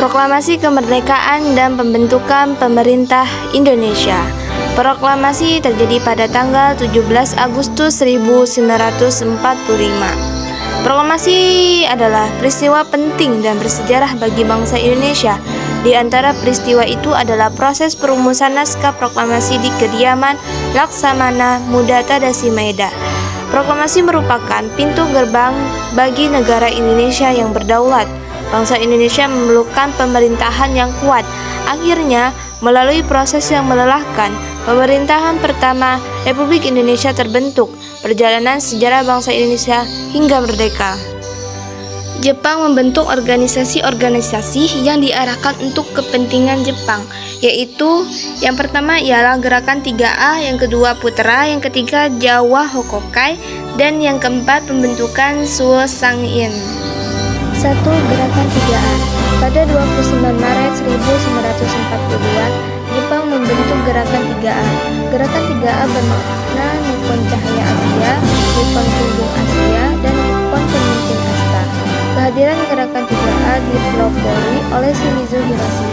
Proklamasi Kemerdekaan dan Pembentukan Pemerintah Indonesia. Proklamasi terjadi pada tanggal 17 Agustus 1945. Proklamasi adalah peristiwa penting dan bersejarah bagi bangsa Indonesia. Di antara peristiwa itu adalah proses perumusan naskah proklamasi di kediaman Laksamana Muda Tadasi Maeda. Proklamasi merupakan pintu gerbang bagi negara Indonesia yang berdaulat. Bangsa Indonesia memerlukan pemerintahan yang kuat. Akhirnya, melalui proses yang melelahkan, pemerintahan pertama Republik Indonesia terbentuk. Perjalanan sejarah bangsa Indonesia hingga merdeka. Jepang membentuk organisasi-organisasi yang diarahkan untuk kepentingan Jepang, yaitu yang pertama ialah Gerakan 3A, yang kedua Putra, yang ketiga Jawa Hokokai, dan yang keempat pembentukan Suosangin. 1. Gerakan 3A. Pada 29 Maret 1942, Jepang membentuk Gerakan 3A. Gerakan 3A bermakna Nippon Cahaya Asia, Nippon Punggung Asia, dan Nippon Pemimpin Asta. Kehadiran Gerakan 3A dipelopori oleh Shimizu Hiroshi,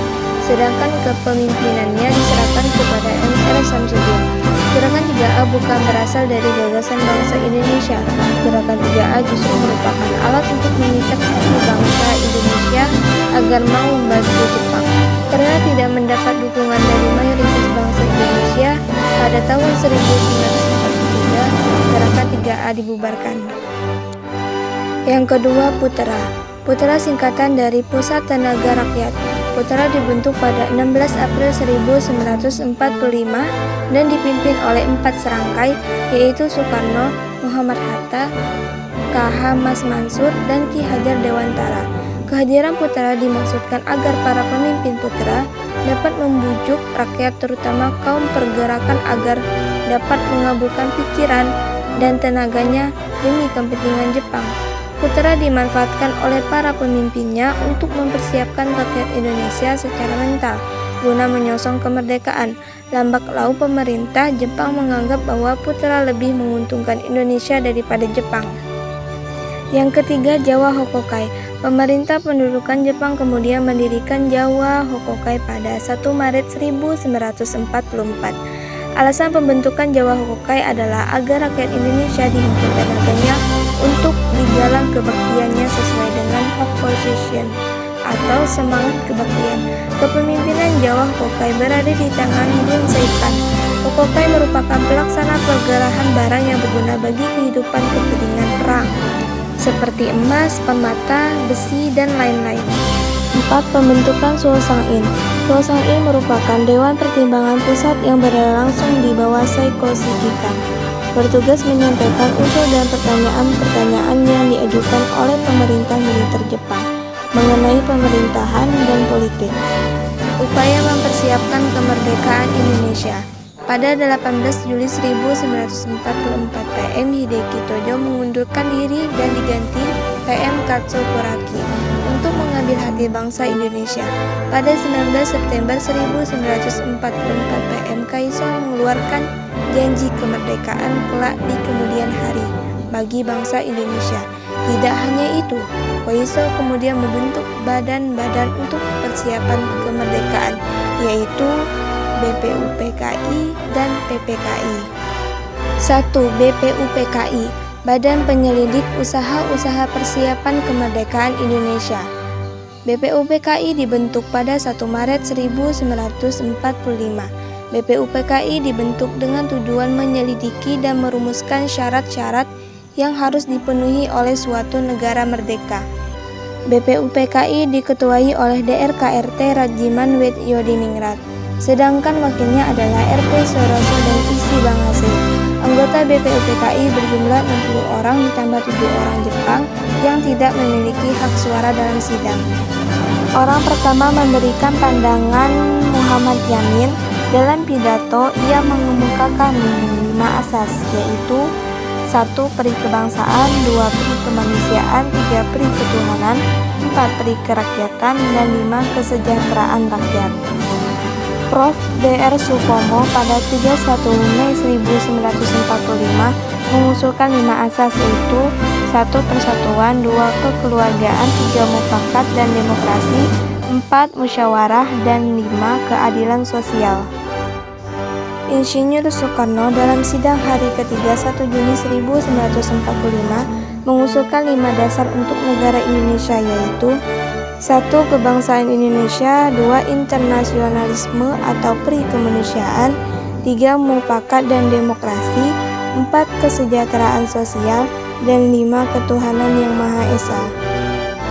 sedangkan kepemimpinannya diserahkan kepada M.R. Samsudin. Gerakan 3A bukan berasal dari gagasan bangsa Indonesia. Gerakan 3A justru merupakan alat untuk mengikat hati bangsa Indonesia agar mau membantu Jepang. Karena tidak mendapat dukungan dari mayoritas bangsa Indonesia, pada tahun 1943, Gerakan 3A dibubarkan. Yang kedua, Putra. Putra singkatan dari Pusat Tenaga Rakyat. Putra dibentuk pada 16 April 1945 dan dipimpin oleh 4 serangkai, yaitu Soekarno, Muhammad Hatta, K.H. Mas Mansur, dan Ki Hajar Dewantara. Kehadiran Putra dimaksudkan agar para pemimpin Putra dapat membujuk rakyat, terutama kaum pergerakan, agar dapat mengabulkan pikiran dan tenaganya demi kepentingan Jepang. Putra dimanfaatkan oleh para pemimpinnya untuk mempersiapkan rakyat Indonesia secara mental guna menyongsong kemerdekaan. Lambat laun pemerintah Jepang menganggap bahwa Putra lebih menguntungkan Indonesia daripada Jepang. Yang ketiga, Jawa Hokokai. Pemerintah pendudukan Jepang kemudian mendirikan Jawa Hokokai pada 1 Maret 1944. Alasan pembentukan Jawa Hokokai adalah agar rakyat Indonesia dihimpun tenaganya untuk digalang kebaktiannya sesuai dengan Hokushin atau semangat kebaktian. Kepemimpinan Jawa Hokokai berada di tangan Bun Seikan. Hokokai merupakan pelaksana pergerakan barang yang berguna bagi kehidupan kepentingan perang, seperti emas, permata, besi, dan lain-lain. 4. Pembentukan Suosangin. Suosangin merupakan Dewan Pertimbangan Pusat yang berada langsung di bawah Seiko Shikikan. Bertugas menyampaikan usul dan pertanyaan-pertanyaan yang diajukan oleh pemerintah militer Jepang mengenai pemerintahan dan politik. Upaya mempersiapkan kemerdekaan Indonesia. Pada 18 Juli 1944, PM Hideki Tojo mengundurkan diri dan diganti PM Katsukuraki untuk mengambil hati bangsa Indonesia. Pada 19 September 1944, PM Kaiso mengeluarkan janji kemerdekaan kelak di kemudian hari bagi bangsa Indonesia. Tidak hanya itu, Kaiso kemudian membentuk badan-badan untuk persiapan kemerdekaan, yaitu BPUPKI dan PPKI. 1. BPUPKI, Badan Penyelidik Usaha-Usaha Persiapan Kemerdekaan Indonesia. BPUPKI dibentuk pada 1 Maret 1945. BPUPKI dibentuk dengan tujuan menyelidiki dan merumuskan syarat-syarat yang harus dipenuhi oleh suatu negara merdeka. BPUPKI diketuai oleh DRKRT Rajiman Wetyodiningrat, sedangkan wakilnya adalah RP Suroso dan Isi Bangase. Anggota BPUPKI berjumlah 60 orang ditambah 7 orang Jepang yang tidak memiliki hak suara dalam sidang. Orang pertama memberikan pandangan Muhammad Yamin Dalam pidato, ia mengemukakan 5 asas, yaitu 1. Peri kebangsaan, 2. Peri kemanusiaan, 3. Peri ketuhanan, 4. Peri kerakyatan, dan 5. Kesejahteraan rakyat. Prof. Dr. Supomo pada 31 Mei 1945 mengusulkan 5 asas, yaitu 1. Persatuan, 2. Kekeluargaan, 3. Mufakat dan demokrasi, 4. Musyawarah, dan 5. Keadilan sosial. Insinyur Soekarno dalam sidang hari ketiga 1 Juni 1945 mengusulkan 5 dasar untuk negara Indonesia, yaitu 1. Kebangsaan Indonesia, 2. Internasionalisme atau peri kemanusiaan, 3. Mufakat dan demokrasi, 4. Kesejahteraan sosial, dan 5. Ketuhanan yang Maha Esa.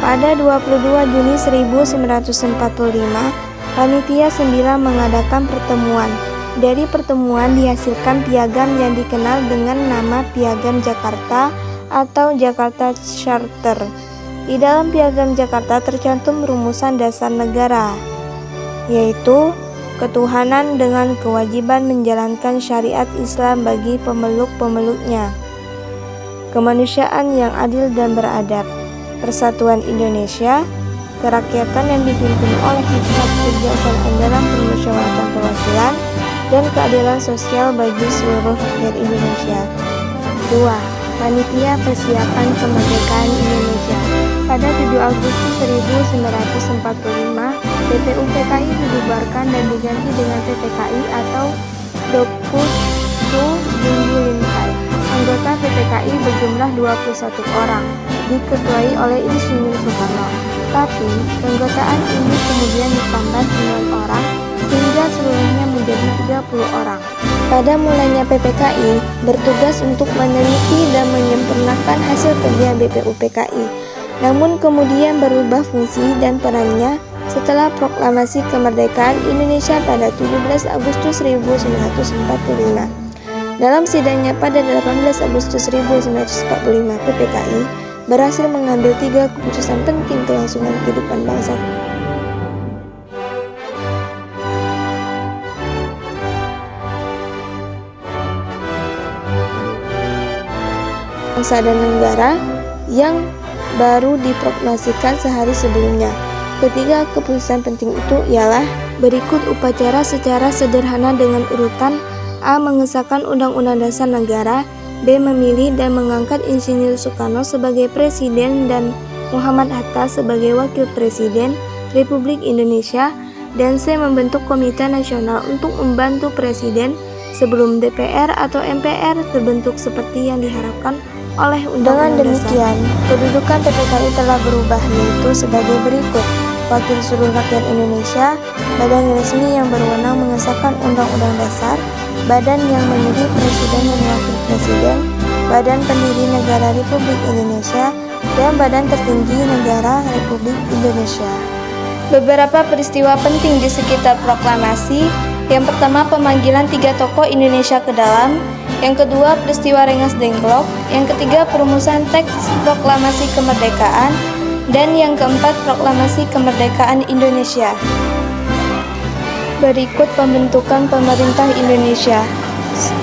Pada 22 Juni 1945, Panitia 9 mengadakan pertemuan. Dari pertemuan dihasilkan piagam yang dikenal dengan nama Piagam Jakarta atau Jakarta Charter. Di dalam Piagam Jakarta tercantum rumusan dasar negara, yaitu ketuhanan dengan kewajiban menjalankan syariat Islam bagi pemeluk-pemeluknya, kemanusiaan yang adil dan beradab, persatuan Indonesia, kerakyatan yang dipimpin oleh hikmat kebijaksanaan dalam permusyawaratan perwakilan, dan keadilan sosial bagi seluruh rakyat Indonesia. 2. Panitia Persiapan Kemerdekaan Indonesia. Pada 7 Agustus 1945, BPUPKI dibubarkan dan diganti dengan PPKI atau Dopus Tu Jumbulinkai. Anggota PPKI berjumlah 21 orang, diketuai oleh Insinyur Soekarno. Tapi, keanggotaan ini kemudian ditambah 9 orang, sehingga seluruhnya menjadi 30 orang. Pada mulanya PPKI bertugas untuk meneliti dan menyempurnakan hasil kerja BPUPKI, namun kemudian berubah fungsi dan perannya setelah proklamasi kemerdekaan Indonesia pada 17 Agustus 1945. Dalam sidangnya pada 18 Agustus 1945, PPKI berhasil mengambil 3 keputusan penting kelangsungan kehidupan bangsa dan negara yang baru diproklamasikan sehari sebelumnya. Ketiga keputusan penting itu ialah berikut upacara secara sederhana dengan urutan: A. Mengesahkan Undang-Undang Dasar Negara, B. Memilih dan mengangkat Insinyur Soekarno sebagai Presiden dan Muhammad Hatta sebagai Wakil Presiden Republik Indonesia, dan C. Membentuk Komite Nasional untuk membantu Presiden sebelum DPR atau MPR terbentuk seperti yang diharapkan oleh Undang-Undang Dasar. Dengan demikian, kedudukan PPKI telah berubah, yaitu sebagai berikut: Wakil Seluruh Rakyat Indonesia, badan resmi yang berwenang mengesahkan Undang-Undang Dasar, badan yang memilih Presiden dan Wakil Presiden, badan pendiri Negara Republik Indonesia, dan badan tertinggi Negara Republik Indonesia. Beberapa peristiwa penting di sekitar proklamasi. Yang pertama, pemanggilan 3 tokoh Indonesia ke dalam. Yang kedua, peristiwa Rengas Dengklok. Yang ketiga, perumusan teks proklamasi kemerdekaan. Dan yang keempat, proklamasi kemerdekaan Indonesia. Berikut pembentukan pemerintah Indonesia.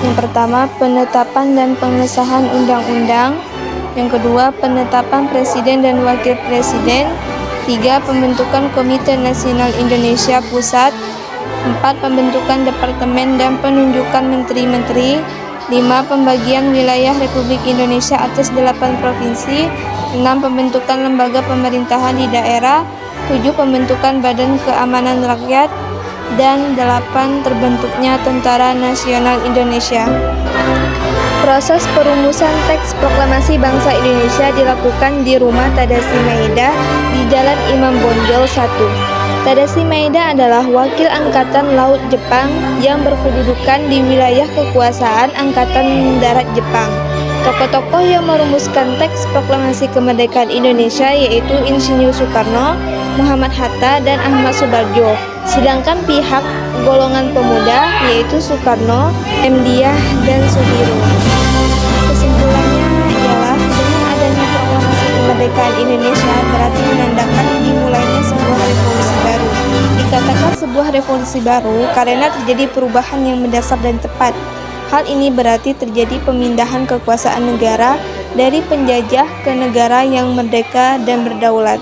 Yang pertama, penetapan dan pengesahan undang-undang. Yang kedua, penetapan presiden dan wakil presiden. 3. Pembentukan Komite Nasional Indonesia Pusat. 4. Pembentukan departemen dan penunjukan menteri-menteri. 5. Pembagian wilayah Republik Indonesia atas 8 provinsi. 6. Pembentukan lembaga pemerintahan di daerah. 7. Pembentukan Badan Keamanan Rakyat. Dan 8. Terbentuknya Tentara Nasional Indonesia. Proses perumusan teks proklamasi bangsa Indonesia dilakukan di Rumah Tadashi Maeda di Jalan Imam Bonjol 1. Tadashi Maeda adalah wakil Angkatan Laut Jepang yang berkedudukan di wilayah kekuasaan Angkatan Darat Jepang. Tokoh-tokoh yang merumuskan teks proklamasi kemerdekaan Indonesia yaitu Insinyur Soekarno, Muhammad Hatta, dan Ahmad Subarjo. Sedangkan pihak golongan pemuda yaitu Soekarno, M. Diah, dan Sudirman. Kesimpulannya ialah dengan adanya proklamasi kemerdekaan Indonesia berarti menandakan dimulainya sebuah revolusi baru. dikatakan sebuah revolusi baru karena terjadi perubahan yang mendasar dan tepat. Hal ini berarti terjadi pemindahan kekuasaan negara dari penjajah ke negara yang merdeka dan berdaulat.